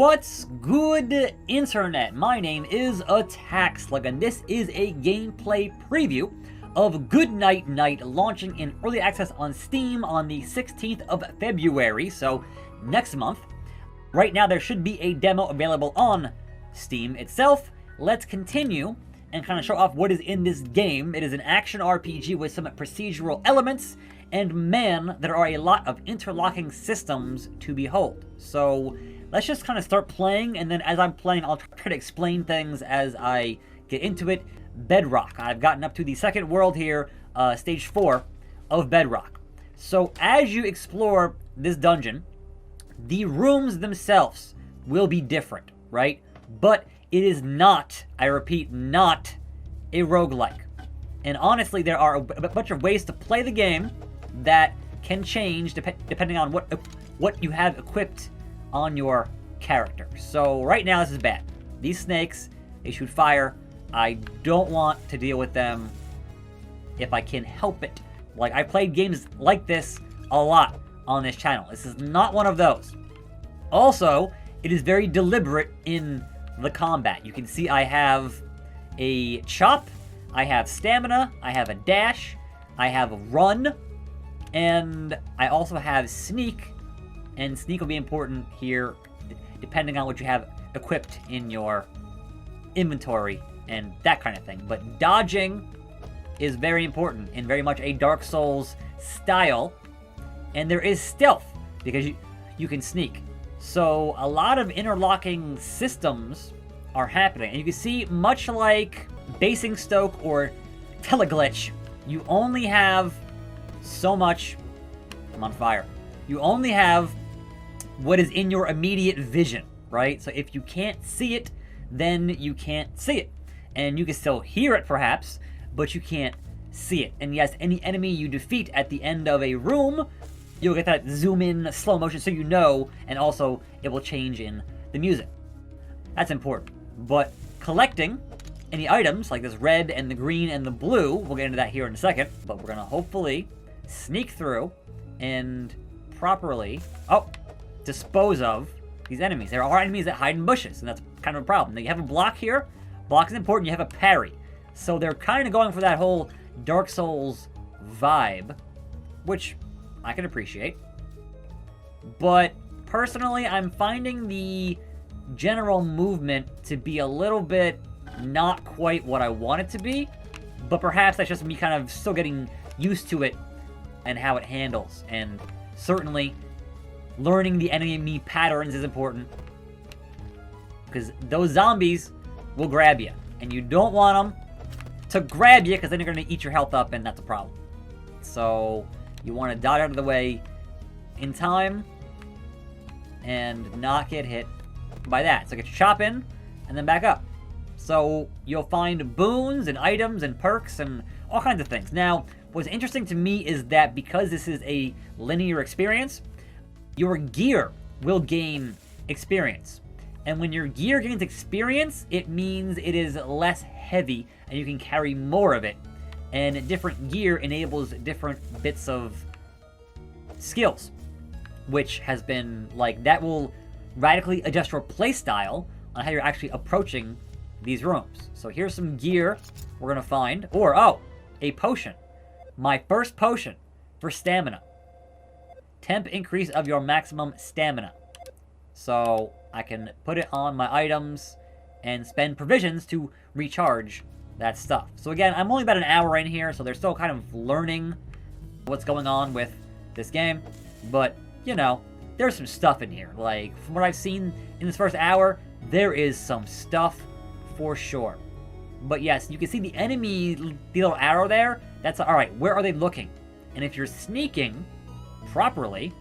What's good, internet? My name is attackslug, and this is a gameplay preview of Goodnight Night, launching in early access on Steam on the 16th of February, so next month. Right now there should be a demo available on Steam itself. Let's continue and kind of show off what is in this game. It is an action RPG with some procedural elements, and man, there are a lot of interlocking systems to behold. So let's just kind of start playing, and then as I'm playing, I'll try to explain things as I get into it. Bedrock. I've gotten up to the second world here, stage 4 of Bedrock. So as you explore this dungeon, the rooms themselves will be different, right? But it is not, I repeat, not a roguelike. And honestly, there are a bunch of ways to play the game that can change depending on what you have equipped on your character. So right now this is bad. These snakes, they shoot fire. I don't want to deal with them if I can help it. Like, I played games like this a lot on this channel. This is not one of those. Also, it is very deliberate in the combat. You can see I have a chop, I have stamina, I have a dash, I have a run, and I also have sneak. And sneak will be important here depending on what you have equipped in your inventory and that kind of thing. But dodging is very important in very much a Dark Souls style. And there is stealth because you can sneak. So a lot of interlocking systems are happening. And you can see, much like Basing Stoke or Teleglitch, you only have so much. I'm on fire. You only have what is in your immediate vision, right? So if you can't see it, then you can't see it. And you can still hear it perhaps, but you can't see it. And yes, any enemy you defeat at the end of a room, you'll get that zoom in slow motion so you know, and also it will change in the music. That's important. But collecting any items like this red and the green and the blue, we'll get into that here in a second, but we're gonna hopefully sneak through and properly dispose of these enemies. There are enemies that hide in bushes, and that's kind of a problem. Now you have a block here. Block is important. You have a parry. So they're kind of going for that whole Dark Souls vibe, which I can appreciate. But personally, I'm finding the general movement to be a little bit not quite what I want it to be, but perhaps that's just me kind of still getting used to it and how it handles. And certainly learning the enemy patterns is important, because those zombies will grab you, and you don't want them to grab you because then you're going to eat your health up, and that's a problem. So you want to dodge out of the way in time and not get hit by that. So get your chop in and then back up. So you'll find boons and items and perks and all kinds of things. Now, what's interesting to me is that because this is a linear experience, your gear will gain experience. And when your gear gains experience, it means it is less heavy and you can carry more of it. And different gear enables different bits of skills, which has been like, that will radically adjust your playstyle on how you're actually approaching these rooms. So here's some gear we're gonna find. Or, a potion. My first potion for stamina. Temp increase of your maximum stamina. So I can put it on my items and spend provisions to recharge that stuff. So again, I'm only about an hour in here, so they're still kind of learning what's going on with this game. But, you know, there's some stuff in here. Like, from what I've seen in this first hour, there is some stuff for sure. But yes, you can see the enemy, the little arrow there. That's, alright, where are they looking? And if you're sneaking properly,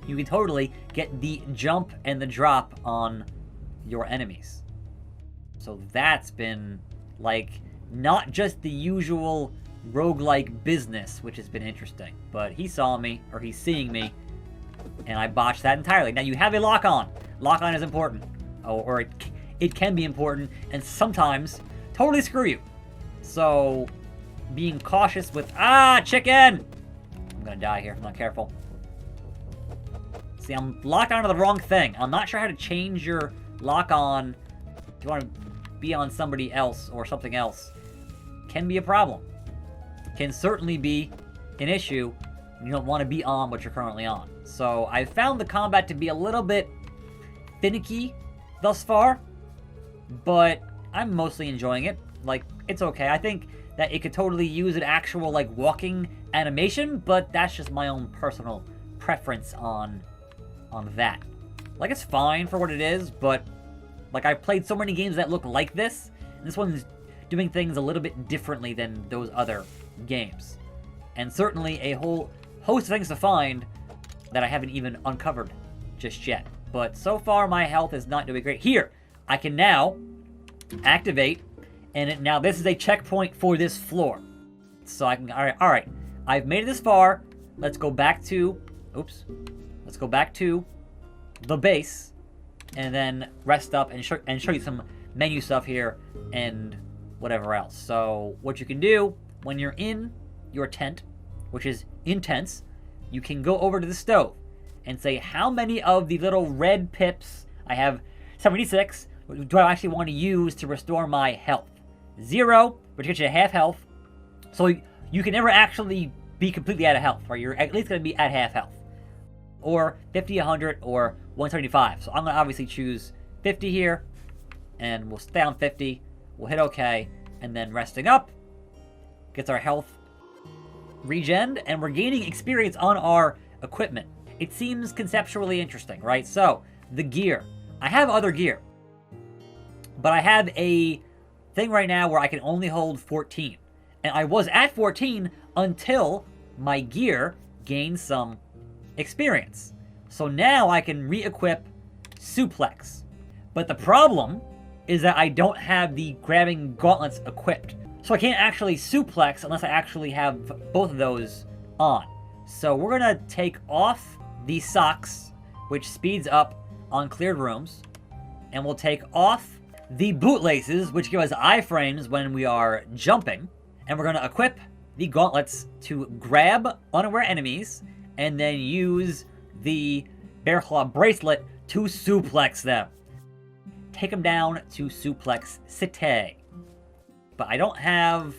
you can totally get the jump and the drop on your enemies. So that's been, like, not just the usual roguelike business, which has been interesting. But he saw me, or he's seeing me, and I botched that entirely. Now you have a lock-on. Lock-on is important. Or it can be important, and sometimes totally screw you. So being cautious with, chicken! I'm gonna die here if I'm not careful. See, I'm locked onto the wrong thing. I'm not sure how to change your lock-on. If you want to be on somebody else or something else, can be a problem. Can certainly be an issue. You don't want to be on what you're currently on. So I found the combat to be a little bit finicky thus far, but I'm mostly enjoying it. Like, it's okay. I think that it could totally use an actual, like, walking animation, but that's just my own personal preference on that. Like, it's fine for what it is, but, like, I've played so many games that look like this, and this one's doing things a little bit differently than those other games. And certainly a whole host of things to find that I haven't even uncovered just yet. But so far, my health is not doing great. Here, I can now activate, and now this is a checkpoint for this floor. So I can, all right, I've made it this far. Let's go back to, let's go back to the base, and then rest up and show you some menu stuff here and whatever else. So what you can do when you're in your tent, which is intense, you can go over to the stove and say, how many of the little red pips, I have 76, do I actually want to use to restore my health? 0, which gets you half health. So you can never actually be completely out of health, right? You're at least going to be at half health. Or 50, 100, or 175. So I'm going to obviously choose 50 here, and we'll stay on 50. We'll hit OK, and then resting up gets our health regen, and we're gaining experience on our equipment. It seems conceptually interesting, right? So, the gear. I have other gear, but I have a thing right now where I can only hold 14. And I was at 14 until my gear gained some experience. So now I can re-equip suplex. But the problem is that I don't have the grabbing gauntlets equipped. So I can't actually suplex unless I actually have both of those on. So we're gonna take off the socks, which speeds up on cleared rooms. And we'll take off the bootlaces, which give us iframes when we are jumping. And we're gonna equip the gauntlets to grab unaware enemies and then use the bear claw bracelet to suplex them. Take them down to suplex cite. But I don't have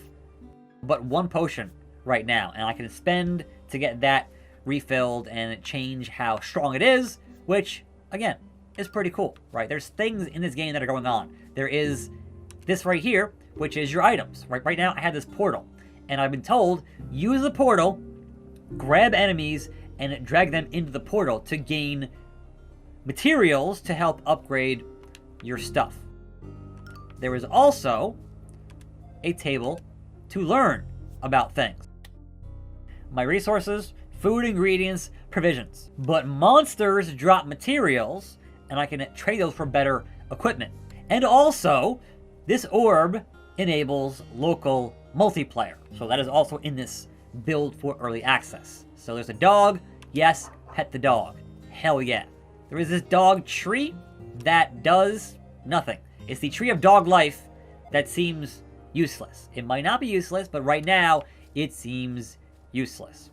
but one potion right now, and I can spend to get that refilled and change how strong it is, which, again, is pretty cool, right? There's things in this game that are going on. There is this right here, which is your items. Right now, I have this portal, and I've been told, use the portal, grab enemies, and drag them into the portal to gain materials to help upgrade your stuff. There is also a table to learn about things. My resources, food, ingredients, provisions. But monsters drop materials, and I can trade those for better equipment. And also, this orb enables local multiplayer. So that is also in this build for early access. So there's a dog. Yes, pet the dog. Hell yeah. There is this dog tree that does nothing. It's the tree of dog life that seems useless. It might not be useless, but right now it seems useless.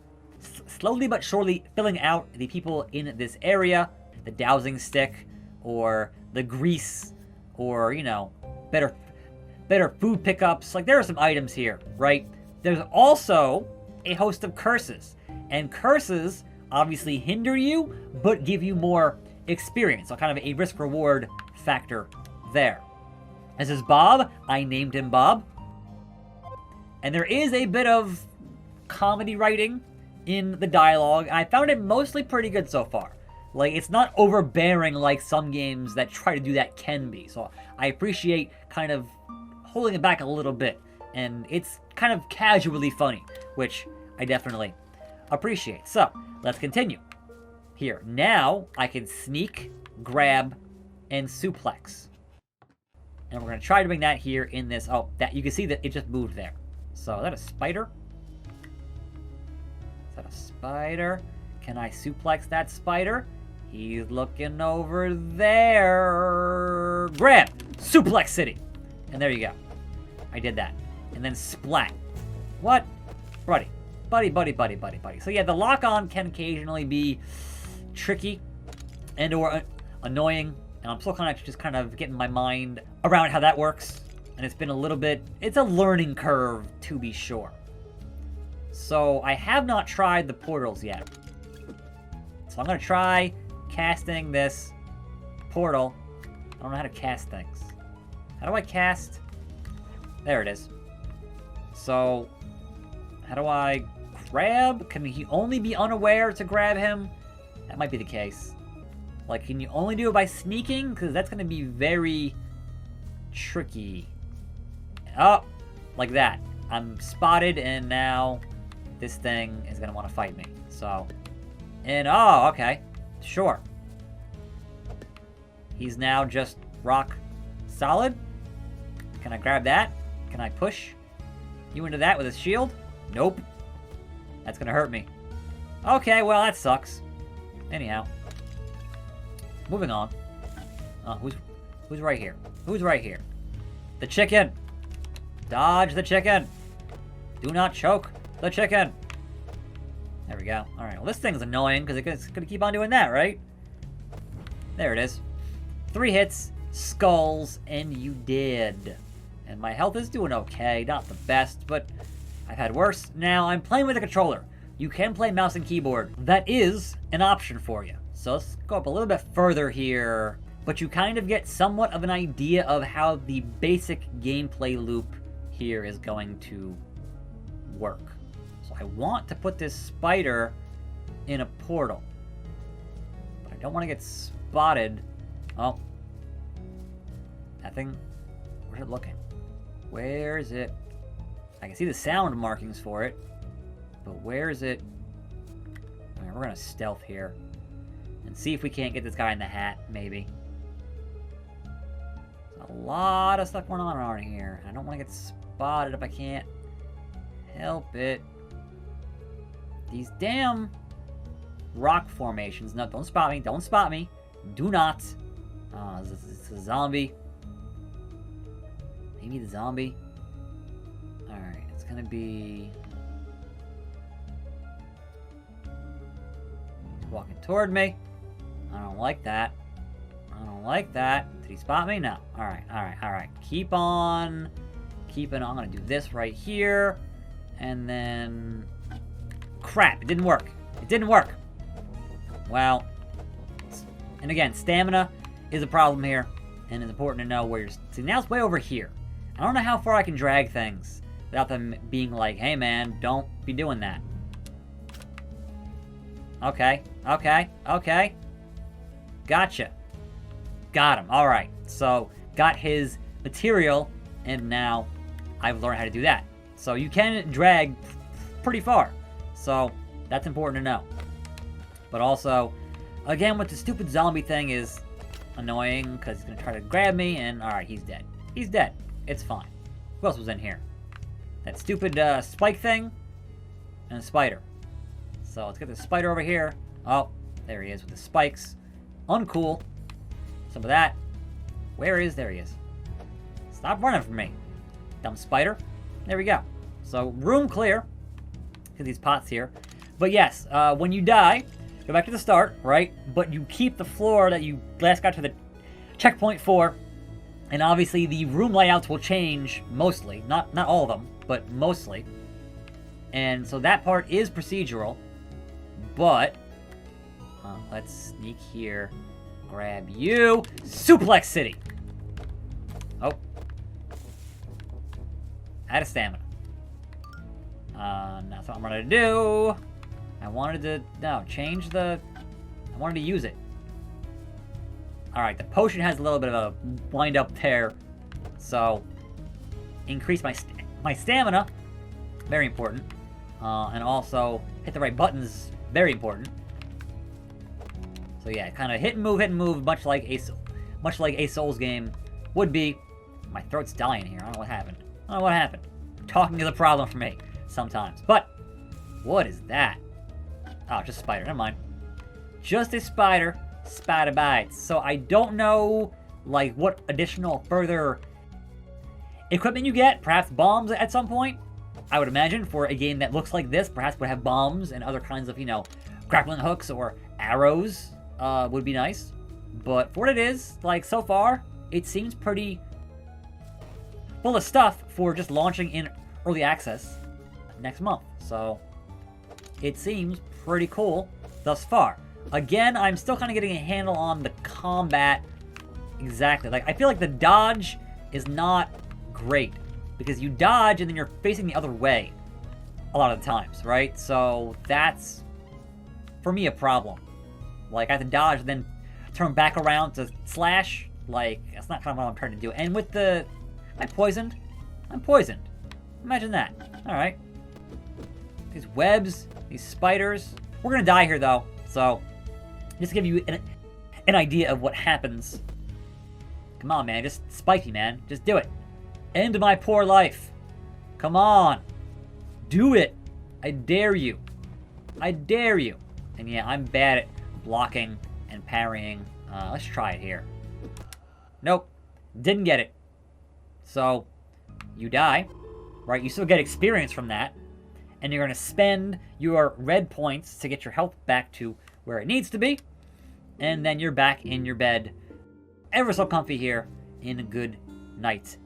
Slowly but surely filling out the people in this area, the dowsing stick, or the grease, or, you know, better food pickups. Like, there are some items here, right? There's also a host of curses, and curses obviously hinder you, but give you more experience. So kind of a risk-reward factor there. This is Bob. I named him Bob. And there is a bit of comedy writing in the dialogue. I found it mostly pretty good so far. Like, it's not overbearing like some games that try to do that can be. So I appreciate kind of holding it back a little bit. And it's kind of casually funny, which I definitely appreciate. So, let's continue. Here, now I can sneak, grab, and suplex. And we're going to try doing that here in this. Oh, that you can see that it just moved there. So, is that a spider? Is that a spider? Can I suplex that spider? He's looking over there. Grab! Suplex City! And there you go. I did that. And then splat. What? Buddy. Buddy. So yeah, the lock-on can occasionally be tricky and or annoying, and I'm still just kind of getting my mind around how that works. And it's been a little bit, it's a learning curve to be sure. So I have not tried the portals yet. So I'm gonna try casting this portal. I don't know how to cast things. How do I cast? There it is. So, how do I grab? Can he only be unaware to grab him? That might be the case. Like, can you only do it by sneaking? Because that's gonna be very tricky. Oh, like that. I'm spotted, and now this thing is gonna want to fight me. So, and oh, okay, sure. He's now just rock solid. Can I grab that? Can I push you into that with a shield? Nope. That's gonna hurt me. Okay, well that sucks. Anyhow, moving on. Who's right here? Who's right here? The chicken. Dodge the chicken. Do not choke the chicken. There we go. All right. Well, this thing's annoying because it's gonna keep on doing that, right? There it is. 3 hits, skulls, and you did. And my health is doing okay. Not the best, but I've had worse. Now, I'm playing with a controller. You can play mouse and keyboard. That is an option for you. So let's go up a little bit further here. But you kind of get somewhat of an idea of how the basic gameplay loop here is going to work. So I want to put this spider in a portal. But I don't want to get spotted. Oh. That thing, where's it looking? Where is it? I can see the sound markings for it. But where is it? All right, we're going to stealth here. And see if we can't get this guy in the hat, maybe. There's a lot of stuff going on around here. I don't want to get spotted if I can't help it. These damn rock formations. No, don't spot me. Don't spot me. Do not. It's a zombie. Maybe the zombie. Alright, it's gonna be... walking toward me. I don't like that. I don't like that. Did he spot me? No. Alright, alright, alright. Keep on keeping on. I'm gonna do this right here. And then... crap, it didn't work. It didn't work. Well... and again, stamina is a problem here. And it's important to know where you're... see, now it's way over here. I don't know how far I can drag things without them being like, hey man, don't be doing that. Okay, okay, okay. Gotcha. Got him. Alright, so got his material, and now I've learned how to do that. So you can drag pretty far. So that's important to know. But also, again, with the stupid zombie thing is annoying because he's going to try to grab me, and alright, he's dead. He's dead. It's fine. Who else was in here? That stupid spike thing and a spider. So let's get the spider over here. Oh, there he is with the spikes. Uncool. Some of that. Where is? There he is. Stop running from me, dumb spider. There we go. So room clear. Look at these pots here. But yes, when you die, go back to the start, right? But you keep the floor that you last got to the checkpoint for. And obviously the room layouts will change mostly. Not all of them, but mostly. And so that part is procedural. But let's sneak here. Grab you. Suplex City. Oh. Out of stamina. That's what I'm gonna do. I wanted to... no, change the... I wanted to use it. Alright, the potion has a little bit of a wind up there. So, increase my stamina. Very important. And also, hit the right buttons. Very important. So yeah, kind of hit and move, much like a Souls game would be. My throat's dying here. I don't know what happened. I don't know what happened. Talking is a problem for me sometimes. But, what is that? Oh, just a spider. Never mind. Just a spider. Spider bites. So I don't know, like, what additional further equipment you get. Perhaps bombs at some point. I would imagine for a game that looks like this, perhaps would have bombs and other kinds of, you know, grappling hooks or arrows. would be nice. But for what it is, like, so far, it seems pretty full of stuff for just launching in early access next month. So it seems pretty cool thus far. Again, I'm still kind of getting a handle on the combat exactly. Like, I feel like the dodge is not great because you dodge and then you're facing the other way a lot of the times, right? So that's, for me, a problem. Like, I have to dodge and then turn back around to slash. Like, that's not kind of what I'm trying to do. And with the... Am I poisoned? I'm poisoned. Imagine that. Alright. These webs, these spiders. We're gonna die here, though. So, just to give you an idea of what happens. Come on, man. Just spike me, man. Just do it. End my poor life. Come on. Do it. I dare you. I dare you. And yeah, I'm bad at blocking and parrying. Let's try it here. Nope. Didn't get it. So, you die. Right? You still get experience from that. And you're going to spend your red points to get your health back to where it needs to be. And then you're back in your bed. Ever so comfy here in a good night.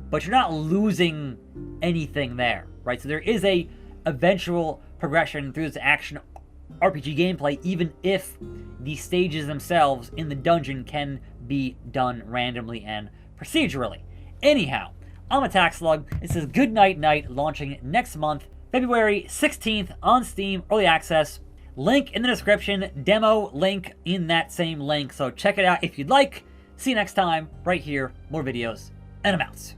But you're not losing anything there. Right? So there is a eventual progression through this action RPG gameplay, even if the stages themselves in the dungeon can be done randomly and procedurally. Anyhow, I'm attackslug. This is Good Night Night, launching next month, February 16th on Steam, early access. Link in the description, demo link in that same link, so check it out if you'd like. See you next time, right here, more videos, and I'm out.